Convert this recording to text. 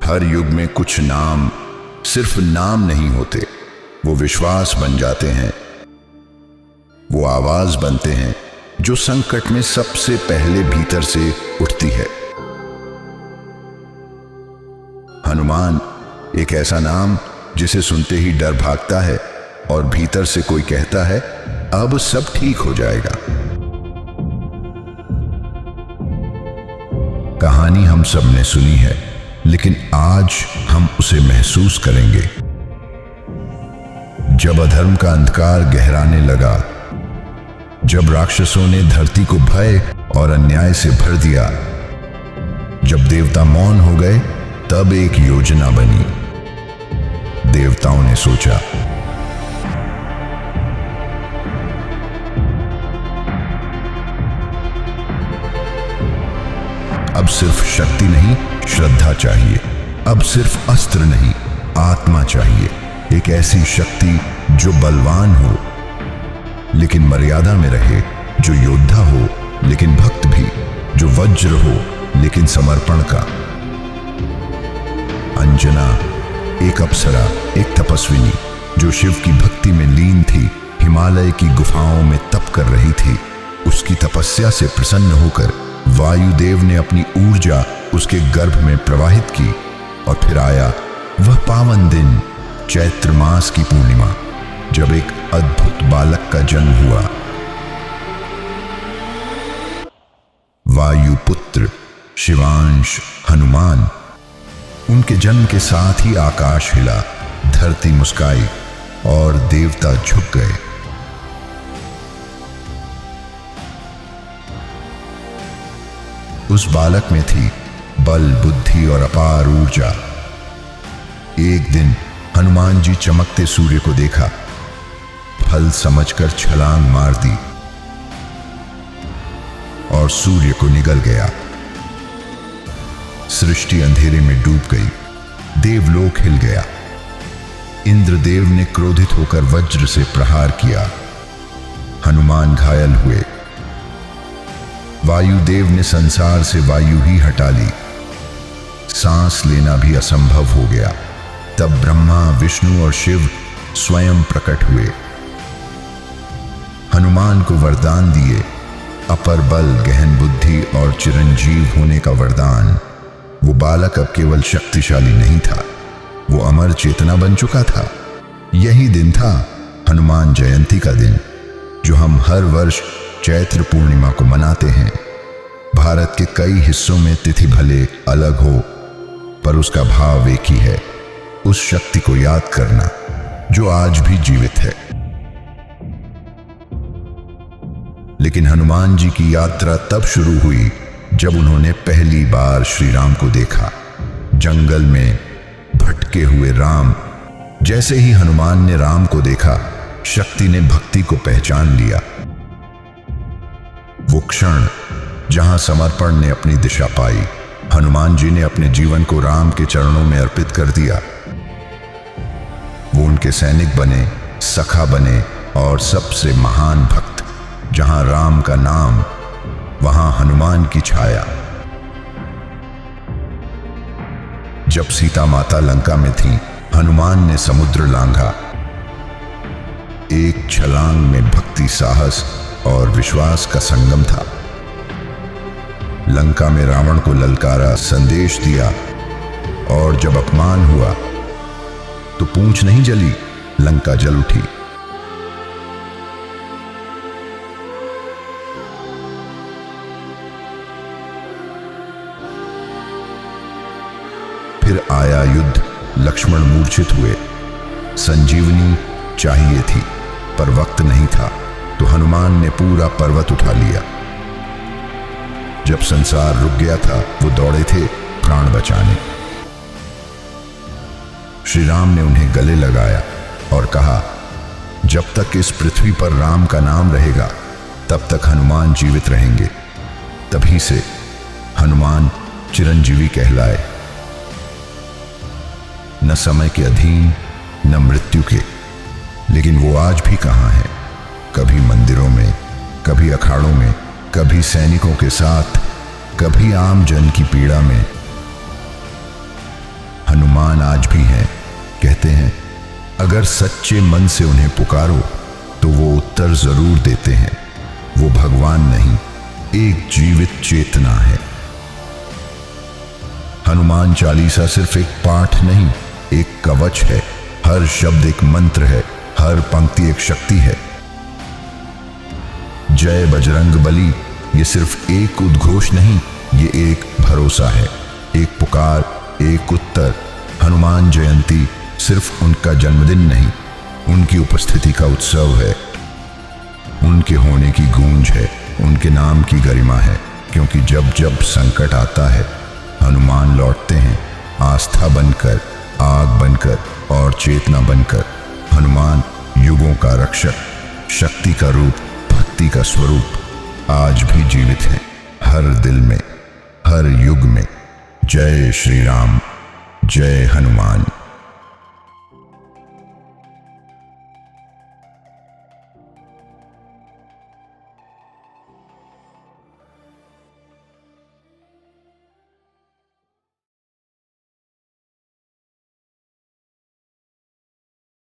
हर युग में कुछ नाम सिर्फ नाम नहीं होते, वो विश्वास बन जाते हैं, वो आवाज बनते हैं जो संकट में सबसे पहले भीतर से उठती है। हनुमान एक ऐसा नाम जिसे सुनते ही डर भागता है और भीतर से कोई कहता है अब सब ठीक हो जाएगा। कहानी हम सब ने सुनी है, लेकिन आज हम उसे महसूस करेंगे। जब अधर्म का अंधकार गहराने लगा, जब राक्षसों ने धरती को भय और अन्याय से भर दिया, जब देवता मौन हो गए, तब एक योजना बनी। देवताओं ने सोचा, अब सिर्फ शक्ति नहीं, श्रद्धा चाहिए। अब सिर्फ अस्त्र नहीं, आत्मा चाहिए। एक ऐसी शक्ति जो बलवान हो लेकिन मर्यादा में रहे, जो योद्धा हो लेकिन भक्त भी, जो वज्र हो लेकिन समर्पण का। अंजना एक अप्सरा, एक तपस्विनी जो शिव की भक्ति में लीन थी, हिमालय की गुफाओं में तप कर रही थी। उसकी तपस्या से प्रसन्न होकर वायुदेव ने अपनी ऊर्जा उसके गर्भ में प्रवाहित की और फिर आया वह पावन दिन, चैत्र मास की पूर्णिमा, जब एक अद्भुत बालक का जन्म हुआ। वायुपुत्र शिवांश हनुमान। उनके जन्म के साथ ही आकाश हिला, धरती मुस्काई और देवता झुक गए। उस बालक में थी बल, बुद्धि और अपार ऊर्जा। एक दिन हनुमान जी चमकते सूर्य को देखा, फल समझकर छलांग मार दी और सूर्य को निगल गया। सृष्टि अंधेरे में डूब गई, देवलोक हिल गया। इंद्रदेव ने क्रोधित होकर वज्र से प्रहार किया, हनुमान घायल हुए। वायुदेव ने संसार से वायु ही हटा ली, सांस लेना भी असंभव हो गया। तब ब्रह्मा, विष्णु और शिव स्वयं प्रकट हुए, हनुमान को वरदान दिए, अपर बल, गहन बुद्धि और चिरंजीव होने का वरदान। वो बालक अब केवल शक्तिशाली नहीं था, वो अमर चेतना बन चुका था। यही दिन था हनुमान जयंती का दिन, जो हम हर वर्ष चैत्र पूर्णिमा को मनाते हैं। भारत के कई हिस्सों में तिथि भले अलग हो, पर उसका भाव एक ही है, उस शक्ति को याद करना जो आज भी जीवित है। लेकिन हनुमान जी की यात्रा तब शुरू हुई जब उन्होंने पहली बार श्री राम को देखा। जंगल में भटके हुए राम। जैसे ही हनुमान ने राम को देखा, शक्ति ने भक्ति को पहचान लिया। वो क्षण जहां समर्पण ने अपनी दिशा पाई, हनुमान जी ने अपने जीवन को राम के चरणों में अर्पित कर दिया। वो उनके सैनिक बने, सखा बने और सबसे महान भक्त। जहां राम का नाम, वहां हनुमान की छाया। जब सीता माता लंका में थी, हनुमान ने समुद्र लांघा। एक छलांग में भक्ति, साहस और विश्वास का संगम था। लंका में रावण को ललकारा, संदेश दिया, और जब अपमान हुआ तो पूंछ नहीं जली, लंका जल उठी। फिर आया युद्ध, लक्ष्मण मूर्छित हुए। संजीवनी चाहिए थी, पर वक्त नहीं था, तो हनुमान ने पूरा पर्वत उठा लिया। जब संसार रुक गया था, वो दौड़े थे प्राण बचाने। श्री राम ने उन्हें गले लगाया और कहा, जब तक इस पृथ्वी पर राम का नाम रहेगा, तब तक हनुमान जीवित रहेंगे। तभी से हनुमान चिरंजीवी कहलाए, न समय के अधीन, न मृत्यु के। लेकिन वो आज भी कहां है? कभी मंदिरों में, कभी अखाड़ों में, कभी सैनिकों के साथ, कभी आम जन की पीड़ा में। हनुमान आज भी हैं। कहते हैं अगर सच्चे मन से उन्हें पुकारो तो वो उत्तर जरूर देते हैं। वो भगवान नहीं, एक जीवित चेतना है। हनुमान चालीसा सिर्फ एक पाठ नहीं, एक कवच है। हर शब्द एक मंत्र है, हर पंक्ति एक शक्ति है। जय बजरंग बली ये सिर्फ एक उद्घोष नहीं, ये एक भरोसा है, एक पुकार, एक उत्तर। हनुमान जयंती सिर्फ उनका जन्मदिन नहीं, उनकी उपस्थिति का उत्सव है, उनके होने की गूंज है, उनके नाम की गरिमा है। क्योंकि जब जब संकट आता है हनुमान लौटते हैं, आस्था बनकर, आग बनकर और चेतना बनकर। हनुमान युगों का रक्षक, शक्ति का रूप, भक्ति का स्वरूप आज भी जीवित है, हर दिल में, हर युग में। जय श्री राम, जय हनुमान।